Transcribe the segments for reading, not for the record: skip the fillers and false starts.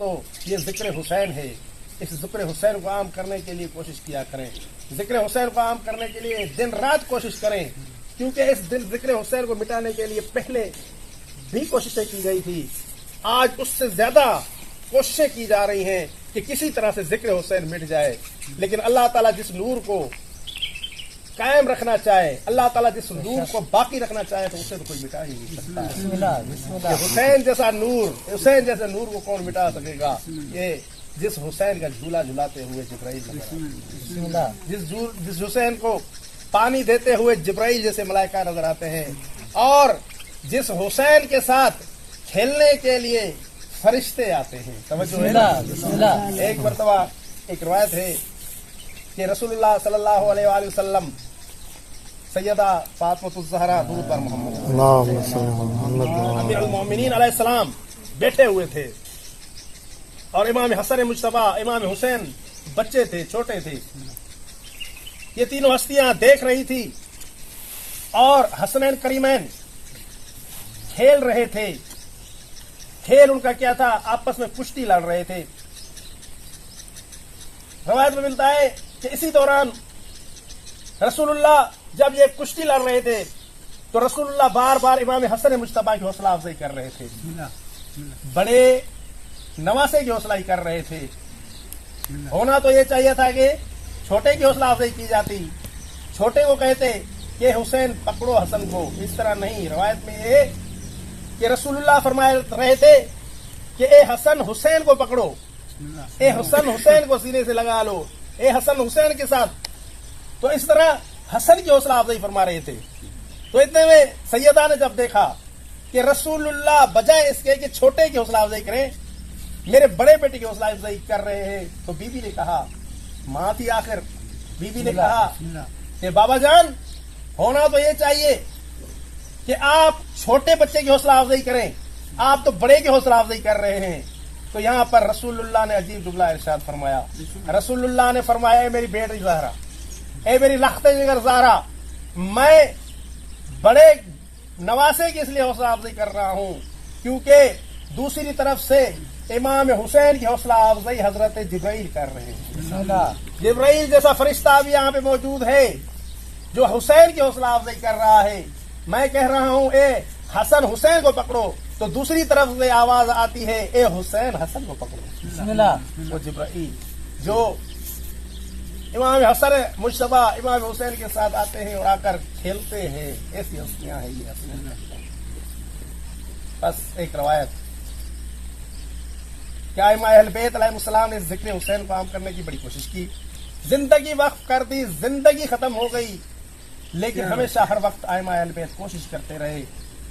تو یہ ذکر حسین ہے. اس ذکر حسین کو عام کرنے کے لیے کوشش کیا کریں. ذکر حسین کو عام کرنے کے لیے دن رات کوشش کریں, کیونکہ اس ذکر حسین کو مٹانے کے لیے پہلے بھی کوششیں کی گئی تھی. آج اس سے زیادہ کوششیں کی جا رہی ہیں کہ کسی طرح سے ذکر حسین مٹ جائے. لیکن اللہ تعالیٰ جس نور کو قائم رکھنا چاہے, اللہ تعالیٰ جس نور کو باقی رکھنا چاہے تو اسے تو کوئی مٹا ہی نہیں سکتا. حسین جیسا نور, حسین جیسے نور کو کون مٹا سکے گا؟ یہ جس حسین کا جھولا جھلاتے ہوئے جبرائیل, جس حسین کو پانی دیتے ہوئے جبرائیل جیسے ملائکہ نظر آتے ہیں, اور جس حسین کے ساتھ کھیلنے کے لیے فرشتے آتے ہیں. توجہ ہے نا. ایک مرتبہ ایک روایت ہے کہ رسول اللہ صلی اللہ علیہ وآلہ وسلم سیدہ فاطمہ الزہرا درود پر محمد امیر المومنین علیہ السلام بیٹھے ہوئے تھے, اور امام حسن مجتبی, امام حسین بچے تھے, چھوٹے تھے. یہ تینوں ہستیاں دیکھ رہی تھی, اور حسنین کریمین کھیل رہے تھے. کھیل ان کا کیا تھا؟ آپس میں کشتی لڑ رہے تھے. روایت میں ملتا ہے کہ اسی دوران رسول اللہ جب یہ کشتی لڑ رہے تھے تو رسول اللہ بار بار امام حسن مجتبی کی حوصلہ افزائی کر رہے تھے, بڑے نواسے کی حوصلہ ہی کر رہے تھے. ہونا تو یہ چاہیے تھا کہ چھوٹے کی حوصلہ افزائی کی جاتی, چھوٹے کو کہتے کہ حسین پکڑو حسن کو. اس طرح نہیں. روایت میں یہ کہ رسول اللہ فرمائے رہے تھے کہ اے حسن حسین کو پکڑو, اے حسن حسین کو سینے سے لگا لو, اے حسن حسین کے ساتھ. تو اس طرح حسن کی حوصلہ افزائی فرما رہے تھے. تو اتنے میں سیدہ نے جب دیکھا کہ رسول اللہ بجائے اس کے کہ چھوٹے کی حوصلہ افزائی کریں, میرے بڑے بیٹے کی حوصلہ افزائی کر رہے ہیں, تو بی بی نے کہا, ماں تھی آخر, بی بی نے کہا کہ بابا جان ہونا تو یہ چاہیے کہ آپ چھوٹے بچے کی حوصلہ افزائی کریں, آپ تو بڑے کی حوصلہ افزائی کر رہے ہیں. تو یہاں پر رسول اللہ نے عجیب جملہ ارشاد فرمایا. رسول اللہ نے فرمایا, اے میری بیٹی زہرا, اے میری لخت جگر زہرا, میں بڑے نواسے کی اس لیے حوصلہ افزائی کر رہا ہوں کیونکہ دوسری طرف سے امام حسین کی حوصلہ افزائی حضرت جبرائیل کر رہے ہیں. جبرائیل جیسا فرشتہ بھی یہاں پہ موجود ہے جو حسین کی حوصلہ افزائی کر رہا ہے. میں کہہ رہا ہوں اے حسن حسین کو پکڑو, تو دوسری طرف سے آواز آتی ہے اے حسین حسن کو پکڑو. وہ جبرائیل جو امام حسن مجتبی امام حسین کے ساتھ آتے ہیں اور آ کر کھیلتے ہیں, ایسی ہستیاں ہیں یہ ہستیاں. بس ایک روایت کیا ائمہ اہل بیت علیہ السلام نے ذکر حسین کو عام کرنے کی بڑی کوشش کی, زندگی وقف کر دی, زندگی ختم ہو گئی, لیکن ہمیشہ ہر وقت ائمہ اہل بیت کوشش کرتے رہے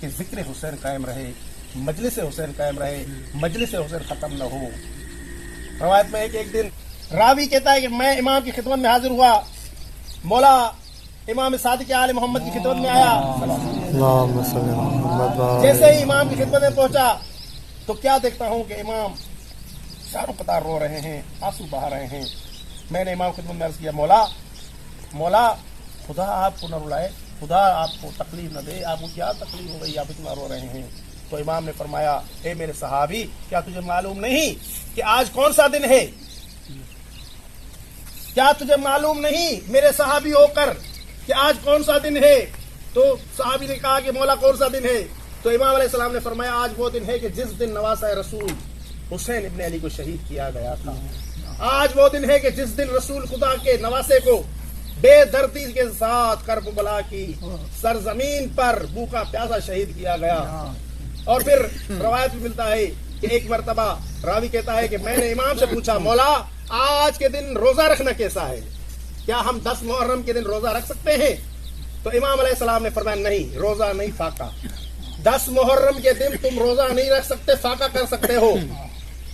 کہ ذکر حسین قائم رہے, مجلس حسین قائم رہے, مجلس حسین ختم نہ ہو. روایت میں ایک دن راوی کہتا ہے کہ میں امام کی خدمت میں حاضر ہوا, مولا امام صادق آل محمد کی خدمت میں آیا. جیسے ہی امام کی خدمت میں پہنچا تو کیا دیکھتا ہوں کہ امام شاروں پتار رو رہے ہیں, آنسو بہا رہے ہیں. میں نے امام خدمت میں عرض کیا, مولا خدا آپ کو نہ رلائے, خدا آپ کو تکلیف نہ دے, آپ کو کیا تکلیف ہو گئی, آپ اتنا رو رہے ہیں. تو امام نے فرمایا, اے میرے صحابی, کیا تجھے معلوم نہیں کہ آج کون سا دن ہے؟ کیا تجھے معلوم نہیں میرے صحابی ہو کر کہ آج کون سا دن ہے؟ تو صحابی نے کہا کہ مولا کون سا دن ہے؟ تو امام علیہ السلام نے فرمایا, آج وہ دن ہے کہ جس دن نواسہ رسول حسین ابن علی کو شہید کیا گیا تھا. آج وہ دن ہے کہ جس دن رسول خدا کے نواسے کو بے دردی کے ساتھ کربلا کی سرزمین پر بھوکا پیاسا شہید کیا گیا. اور پھر روایت میں ملتا ہے کہ ایک مرتبہ راوی کہتا ہے کہ میں نے امام سے پوچھا, مولا آج کے دن روزہ رکھنا کیسا ہے, کیا ہم 10 محرم کے دن روزہ رکھ سکتے ہیں؟ تو امام علیہ السلام نے فرمایا, نہیں, روزہ نہیں, فاقہ. 10 محرم کے دن تم روزہ نہیں رکھ سکتے, فاقہ کر سکتے ہو.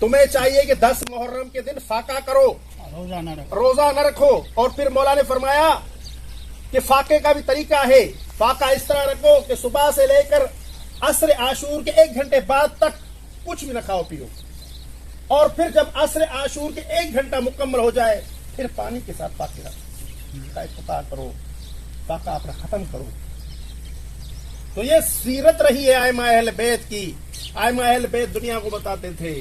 تمہیں چاہیے کہ 10 محرم کے دن فاقہ کرو, روزہ نہ رکھو. اور پھر مولا نے فرمایا کہ فاقے کا بھی طریقہ ہے, فاقہ اس طرح رکھو کہ صبح سے لے کر عصر عاشور کے 1 گھنٹے بعد تک کچھ بھی نہ کھاؤ پیو, اور پھر جب عصر عاشور کے 1 گھنٹہ مکمل ہو جائے پھر پانی کے ساتھ فاقے رکھو, کا افتتاح کرو, فاقہ اپنا ختم کرو. تو یہ سیرت رہی ہے ائمہ اہل بیت کی. ائمہ اہل بیت دنیا کو بتاتے تھے